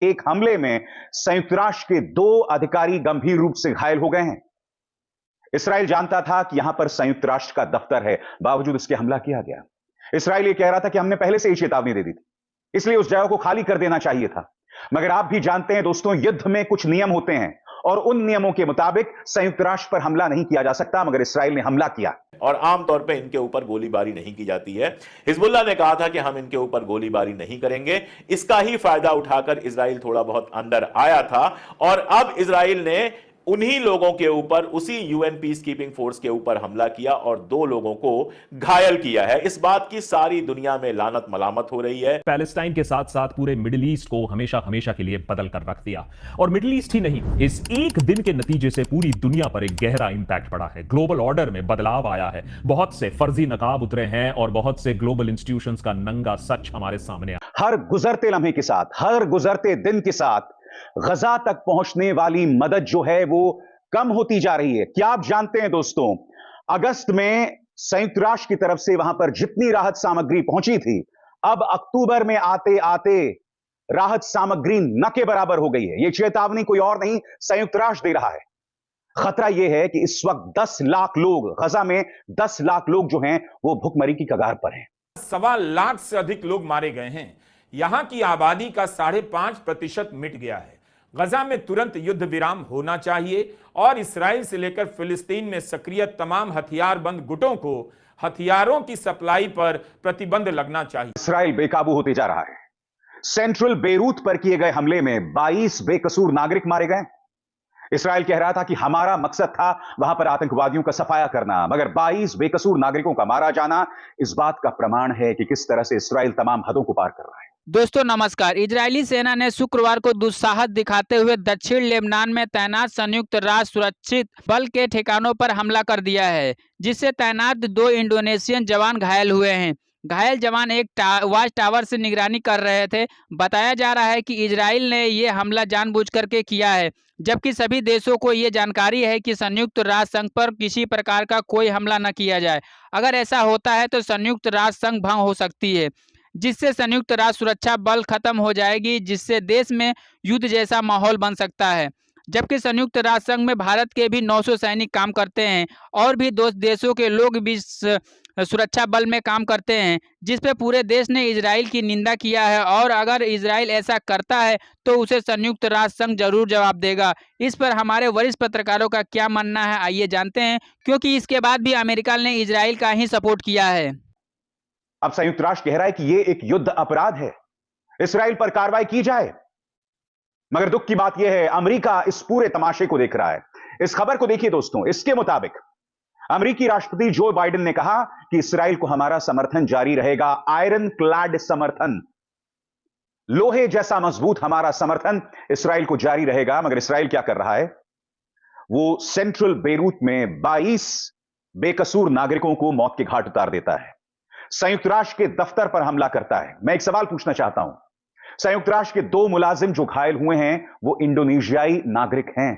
एक हमले में संयुक्त राष्ट्र के 2 अधिकारी गंभीर रूप से घायल हो गए हैं। इसराइल जानता था कि यहां पर संयुक्त राष्ट्र का दफ्तर है, बावजूद इसके हमला किया गया। इसराइल ये कह रहा था कि हमने पहले से ही चेतावनी दे दी थी, इसलिए उस जगह को खाली कर देना चाहिए था। मगर आप भी जानते हैं दोस्तों, युद्ध में कुछ नियम होते हैं और उन नियमों के मुताबिक संयुक्त राष्ट्र पर हमला नहीं किया जा सकता, मगर इसराइल ने हमला किया। और आमतौर पे इनके ऊपर गोलीबारी नहीं की जाती है। हिजबुल्लाह ने कहा था कि हम इनके ऊपर गोलीबारी नहीं करेंगे। इसका ही फायदा उठाकर इजराइल थोड़ा बहुत अंदर आया था और अब इजराइल ने उन्हीं लोगों के ऊपर, उसी यूएन पीस कीपिंग फोर्स के ऊपर हमला किया और 2 लोगों को घायल किया है। इस बात की सारी दुनिया में लानत मलामत हो रही है। पैलेस्टाइन के साथ साथ पूरे मिडिल ईस्ट को हमेशा हमेशा के लिए बदल कर रख दिया। और मिडिल ईस्ट ही नहीं, इस एक दिन के नतीजे से पूरी दुनिया पर एक गहरा इंपैक्ट पड़ा है। ग्लोबल ऑर्डर में बदलाव आया है, बहुत से फर्जी नकाब उतरे हैं और बहुत से ग्लोबल इंस्टीट्यूशंस का नंगा सच हमारे सामने आया। हर गुजरते लम्हे के साथ, हर गुजरते दिन के साथ गजा तक पहुंचने वाली मदद जो है वो कम होती जा रही है। क्या आप जानते हैं दोस्तों, अगस्त में संयुक्त राष्ट्र की तरफ से वहां पर जितनी राहत सामग्री पहुंची थी, अब अक्टूबर में आते आते राहत सामग्री न के बराबर हो गई है। यह चेतावनी कोई और नहीं, संयुक्त राष्ट्र दे रहा है। खतरा यह है कि इस वक्त 10 लाख लोग, गजा में 10 लाख लोग जो हैं वो भुखमरी की कगार पर हैं। 1.25 लाख से अधिक लोग मारे गए हैं। यहां की आबादी का 5.5% मिट गया है। गजा में तुरंत युद्ध विराम होना चाहिए और इसराइल से लेकर फिलिस्तीन में सक्रिय तमाम हथियारबंद गुटों को हथियारों की सप्लाई पर प्रतिबंध लगना चाहिए। इसराइल बेकाबू होते जा रहा है। सेंट्रल बेरूत पर किए गए हमले में 22 बेकसूर नागरिक मारे गए। इसराइल कह रहा था कि हमारा मकसद था वहां पर आतंकवादियों का सफाया करना, मगर 22 बेकसूर नागरिकों का मारा जाना इस बात का प्रमाण है कि किस तरह से इसराइल तमाम हदों को पार कर रहा है। दोस्तों नमस्कार। इजरायली सेना ने शुक्रवार को दुस्साहस दिखाते हुए दक्षिण लेबनान में तैनात संयुक्त राष्ट्र सुरक्षित बल के ठिकानों पर हमला कर दिया है, जिससे तैनात 2 इंडोनेशियन जवान घायल हुए हैं। घायल जवान एक वाच टावर से निगरानी कर रहे थे। बताया जा रहा है कि इजराइल ने ये हमला जानबूझकर के किया है, जबकि सभी देशों को ये जानकारी है कि संयुक्त राष्ट्र संघ पर किसी प्रकार का कोई हमला न किया जाए। अगर ऐसा होता है तो संयुक्त राष्ट्र संघ भंग हो सकती है, जिससे संयुक्त राष्ट्र सुरक्षा बल खत्म हो जाएगी, जिससे देश में युद्ध जैसा माहौल बन सकता है। जबकि संयुक्त राष्ट्र संघ में भारत के भी 900 सैनिक काम करते हैं और भी 2 देशों के लोग भी सुरक्षा बल में काम करते हैं, जिस पे पूरे देश ने इजराइल की निंदा किया है। और अगर इजराइल ऐसा करता है तो उसे संयुक्त राष्ट्र संघ जरूर जवाब देगा। इस पर हमारे वरिष्ठ पत्रकारों का क्या मानना है, आइए जानते हैं, क्योंकि इसके बाद भी अमेरिका ने इजराइल का ही सपोर्ट किया है। अब संयुक्त राष्ट्र कह रहा है कि यह एक युद्ध अपराध है, इसराइल पर कार्रवाई की जाए। मगर दुख की बात यह है, अमेरिका इस पूरे तमाशे को देख रहा है। इस खबर को देखिए दोस्तों। इसके मुताबिक अमेरिकी राष्ट्रपति जो बाइडेन ने कहा कि इसराइल को हमारा समर्थन जारी रहेगा, आयरन क्लैड समर्थन, लोहे जैसा मजबूत हमारा समर्थन इसराइल को जारी रहेगा। मगर इसराइल क्या कर रहा है, वो सेंट्रल बेरूत में 22 बेकसूर नागरिकों को मौत के घाट उतार देता है, संयुक्त राष्ट्र के दफ्तर पर हमला करता है। मैं एक सवाल पूछना चाहता हूं, संयुक्त राष्ट्र के 2 मुलाजिम जो घायल हुए हैं वो इंडोनेशियाई नागरिक हैं।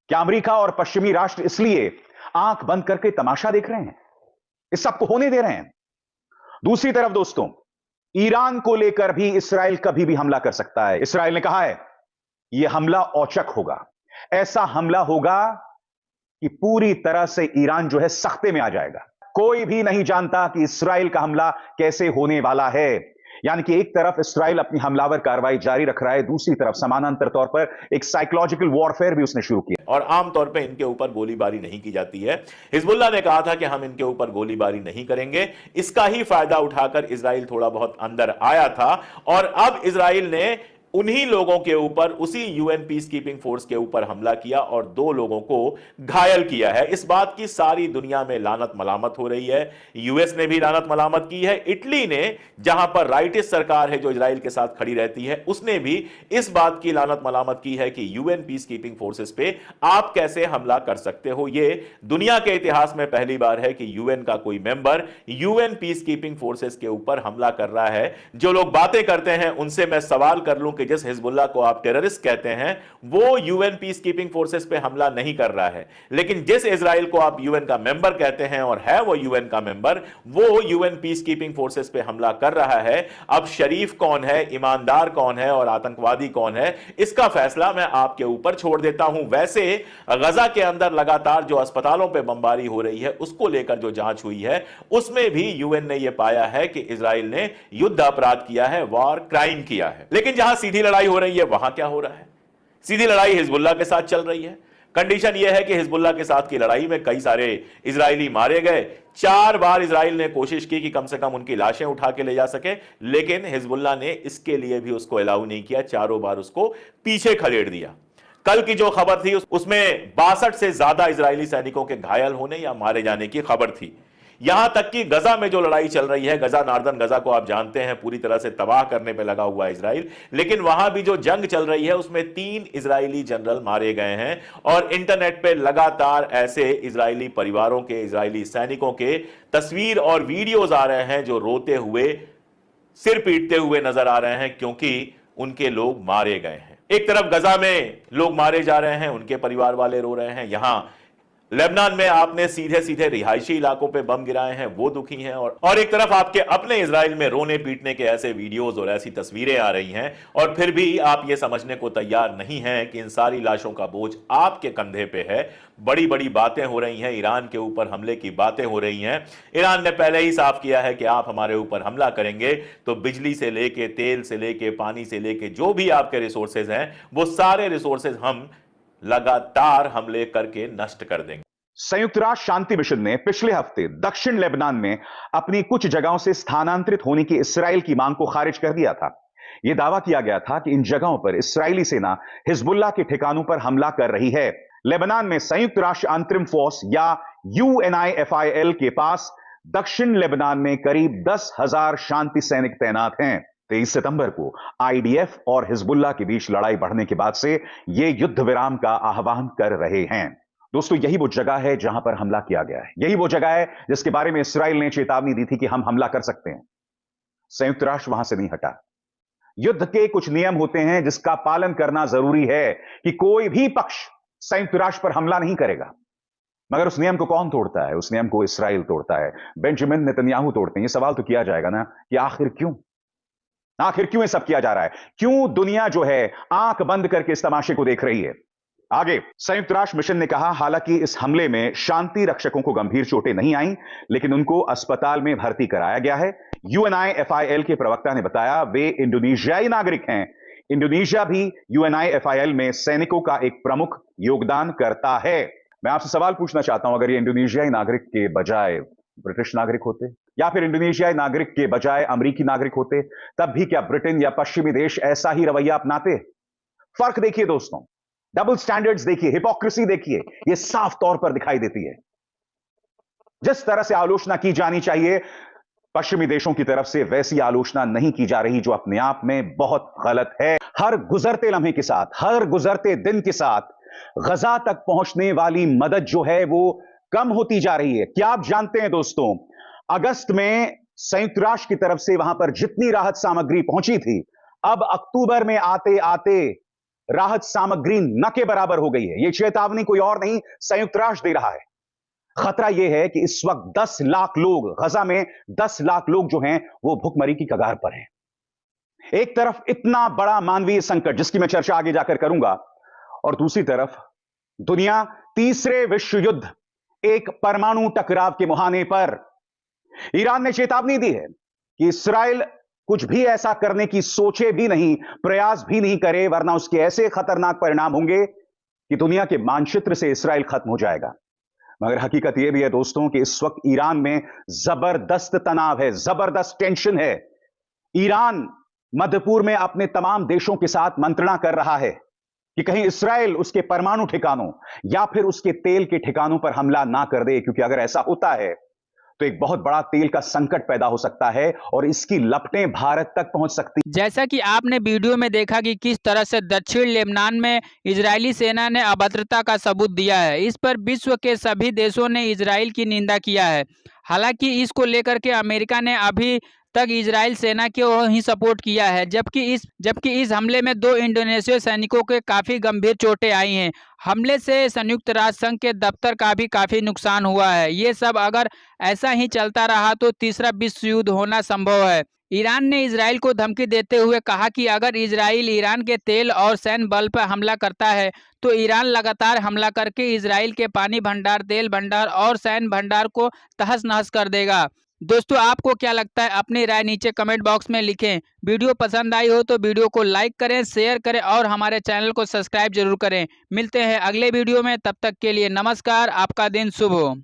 क्या अमेरिका और पश्चिमी राष्ट्र इसलिए आंख बंद करके तमाशा देख रहे हैं, इस सबको होने दे रहे हैं? दूसरी तरफ दोस्तों, ईरान को लेकर भी इसराइल कभी भी हमला कर सकता है। इसराइल ने कहा है यह हमला औचक होगा, ऐसा हमला होगा कि पूरी तरह से ईरान जो है सख्ते में आ जाएगा। कोई भी नहीं जानता कि इसराइल का हमला कैसे होने वाला है। यानी कि एक तरफ इसराइल अपनी हमलावर कार्रवाई जारी रख रहा है, दूसरी तरफ समानांतर तौर पर एक साइकोलॉजिकल वॉरफेयर भी उसने शुरू किया। और आमतौर पे इनके ऊपर गोलीबारी नहीं की जाती है। हिजबुल्लाह ने कहा था कि हम इनके ऊपर गोलीबारी नहीं करेंगे। इसका ही फायदा उठाकर इजराइल थोड़ा बहुत अंदर आया था और अब इजराइल ने उन्हीं लोगों के ऊपर, उसी यूएन पीस कीपिंग फोर्स के ऊपर हमला किया और 2 लोगों को घायल किया है। इस बात की सारी दुनिया में लानत मलामत हो रही है। यूएस ने भी लानत मलामत की है। इटली ने, जहां पर राइटिस्ट सरकार है जो इजराइल के साथ खड़ी रहती है, उसने भी इस बात की लानत मलामत की है कि यूएन पीस कीपिंग फोर्सेस पे आप कैसे हमला कर सकते हो। यह दुनिया के इतिहास में पहली बार है कि यूएन का कोई member UN peace keeping forces के ऊपर हमला कर रहा है। जो लोग बातें करते हैं उनसे मैं सवाल कर लूं कि जिस हिजबुल्लाह को आप टेररिस्ट कहते हैं वो यूएन पीस कीपिंग फोर्सेस पे हमला नहीं कर रहा है, लेकिन जिस इजराइल को आप यूएन का मेंबर कहते हैं और है वो यूएन का मेंबर, वो यूएन पीस कीपिंग फोर्सेस पे हमला कर रहा है। अब शरीफ कौन है, ईमानदार कौन है और आतंकवादी कौन है, इसका फैसला मैं आपके ऊपर छोड़ देता हूं। वैसे गजा के अंदर लगातार जो अस्पतालों पे बमबारी हो रही है उसको लेकर जो जांच हुई है उसमें भी यूएन ने यह पाया है कि इजराइल ने युद्ध अपराध किया है, वॉर क्राइम किया है। लेकिन जहां सीधी लड़ाई हो रही है वहां क्या हो रहा है? सीधी लड़ाई हिजबुल्लाह के साथ चल रही है। कंडीशन यह है कि हिजबुल्लाह के साथ की लड़ाई में कई सारे इजरायली मारे गए। 4 बार इजराइल ने कोशिश की कि कम से कम उनकी लाशें उठा के ले जा सके, लेकिन हिजबुल्लाह ने इसके लिए भी उसको अलाउ नहीं किया, चारों बार उसको पीछे खदेड़ दिया। कल की जो खबर थी उसमें 62 से ज्यादा इजरायली सैनिकों के घायल होने या मारे जाने की खबर थी। यहां तक कि गजा में जो लड़ाई चल रही है, गजा, नार्दर्न गजा को आप जानते हैं पूरी तरह से तबाह करने पे लगा हुआ है इजराइल, लेकिन वहां भी जो जंग चल रही है उसमें 3 इजरायली जनरल मारे गए हैं और इंटरनेट पे लगातार ऐसे इजरायली परिवारों के, इजरायली सैनिकों के तस्वीर और वीडियोज आ रहे हैं जो रोते हुए, सिर पीटते हुए नजर आ रहे हैं क्योंकि उनके लोग मारे गए हैं। एक तरफ गजा में लोग मारे जा रहे हैं, उनके परिवार वाले रो रहे हैं, यहां लेबनान में आपने सीधे सीधे रिहायशी इलाकों पे बम गिराए हैं, वो दुखी हैं, और एक तरफ आपके अपने इजराइल में रोने पीटने के ऐसे वीडियोस और ऐसी तस्वीरें आ रही हैं और फिर भी आप ये समझने को तैयार नहीं हैं कि इन सारी लाशों का बोझ आपके कंधे पे है। बड़ी बड़ी बातें हो रही हैं, ईरान के ऊपर हमले की बातें हो रही हैं। ईरान ने पहले ही साफ किया है कि आप हमारे ऊपर हमला करेंगे तो बिजली से लेके, तेल से लेके, पानी से लेके जो भी आपके रिसोर्सेज हैं वो सारे रिसोर्सेज हम लगातार हमले करके नष्ट कर देंगे। संयुक्त राष्ट्र शांति मिशन ने पिछले हफ्ते दक्षिण लेबनान में अपनी कुछ जगहों से स्थानांतरित होने की इस्राएल की मांग को खारिज कर दिया था। यह दावा किया गया था कि इन जगहों पर इस्राएली सेना हिजबुल्लाह के ठिकानों पर हमला कर रही है। लेबनान में संयुक्त राष्ट्र अंतरिम फोर्स या UNIFIL के पास दक्षिण लेबनान में करीब 10,000 शांति सैनिक तैनात हैं। 23 सितंबर को IDF और हिजबुल्लाह के बीच लड़ाई बढ़ने के बाद से ये युद्ध विराम का आह्वान कर रहे हैं। दोस्तों, यही वो जगह है जहां पर हमला किया गया है। यही वो जगह है जिसके बारे में इस्राएल ने चेतावनी दी थी कि हम हमला कर सकते हैं। संयुक्त राष्ट्र वहां से नहीं हटा। युद्ध के कुछ नियम होते हैं जिसका पालन करना जरूरी है कि कोई भी पक्ष संयुक्त राष्ट्र पर हमला नहीं करेगा। मगर उस नियम को कौन तोड़ता है? उस नियम को इस्राएल तोड़ता है, बेंजामिन नेतन्याहू तोड़ते हैं। यह सवाल तो किया जाएगा ना कि आखिर क्यों ये सब किया जा रहा है? क्यों दुनिया जो है आंख बंद करके इस तमाशे को देख रही है? आगे संयुक्त राष्ट्र मिशन ने कहा, हालांकि इस हमले में शांति रक्षकों को गंभीर चोटें नहीं आईं, लेकिन उनको अस्पताल में भर्ती कराया गया है। UNIFIL के प्रवक्ता ने बताया वे इंडोनेशियाई नागरिक हैं। इंडोनेशिया भी UNIFIL में सैनिकों का एक प्रमुख योगदान करता है। मैं आपसे सवाल पूछना चाहता हूं, अगर ये इंडोनेशियाई नागरिक के बजाय ब्रिटिश नागरिक होते या फिर इंडोनेशियाई नागरिक के बजाय अमेरिकी नागरिक होते, तब भी क्या ब्रिटेन या पश्चिमी देश ऐसा ही रवैया अपनाते? फर्क देखिए दोस्तों, डबल स्टैंडर्ड्स देखिए, हिपोक्रेसी देखिए, यह साफ तौर पर दिखाई देती है। जिस तरह से आलोचना की जानी चाहिए पश्चिमी देशों की तरफ से, वैसी आलोचना नहीं की जा रही, जो अपने आप में बहुत गलत है। हर गुजरते लम्हे के साथ, हर गुजरते दिन के साथ गजा तक पहुंचने वाली मदद जो है वो कम होती जा रही है। क्या आप जानते हैं दोस्तों, अगस्त में संयुक्त राष्ट्र की तरफ से वहां पर जितनी राहत सामग्री पहुंची थी, अब अक्टूबर में आते आते राहत सामग्री न के बराबर हो गई है। यह चेतावनी कोई और नहीं, संयुक्त राष्ट्र दे रहा है। खतरा यह है कि इस वक्त 10 लाख लोग, गजा में 10 लाख लोग जो हैं वो भुखमरी की कगार पर हैं। एक तरफ इतना बड़ा मानवीय संकट जिसकी मैं चर्चा आगे जाकर करूंगा, और दूसरी तरफ दुनिया तीसरे विश्व युद्ध, एक परमाणु टकराव के मुहाने पर। ईरान ने चेतावनी दी है कि इस्राएल कुछ भी ऐसा करने की सोचे भी नहीं, प्रयास भी नहीं करे, वरना उसके ऐसे खतरनाक परिणाम होंगे कि दुनिया के मानचित्र से इस्राएल खत्म हो जाएगा। मगर हकीकत यह भी है दोस्तों कि इस वक्त ईरान में जबरदस्त तनाव है, जबरदस्त टेंशन है। ईरान मध्यपूर्व में अपने तमाम देशों के साथ मंत्रणा कर रहा है कि कहीं इस्राएल उसके परमाणु ठिकानों या फिर उसके तेल के ठिकानों पर हमला ना कर दे, क्योंकि अगर ऐसा होता है तो एक बहुत बड़ा तेल का संकट पैदा हो सकता है और इसकी लपटें भारत तक पहुंच सकती। जैसा कि आपने वीडियो में देखा कि किस तरह से दक्षिण लेबनान में इजरायली सेना ने अभद्रता का सबूत दिया है, इस पर विश्व के सभी देशों ने इजराइल की निंदा किया है। हालांकि इसको लेकर के अमेरिका ने अभी तक इजराइल सेना को ही सपोर्ट किया है, जबकि इस हमले में 2 इंडोनेशियाई सैनिकों के काफ़ी गंभीर चोटें आई हैं। हमले से संयुक्त राष्ट्र संघ के दफ्तर का भी काफ़ी नुकसान हुआ है। ये सब अगर ऐसा ही चलता रहा तो तीसरा विश्व युद्ध होना संभव है। ईरान ने इजराइल को धमकी देते हुए कहा कि अगर इजराइल ईरान के तेल और सैन्य बल पर हमला करता है तो ईरान लगातार हमला करके इजराइल के पानी भंडार, तेल भंडार और सैन्य भंडार को तहस नहस कर देगा। दोस्तों, आपको क्या लगता है? अपनी राय नीचे कमेंट बॉक्स में लिखें। वीडियो पसंद आई हो तो वीडियो को लाइक करें, शेयर करें और हमारे चैनल को सब्सक्राइब जरूर करें। मिलते हैं अगले वीडियो में, तब तक के लिए नमस्कार। आपका दिन शुभ हो।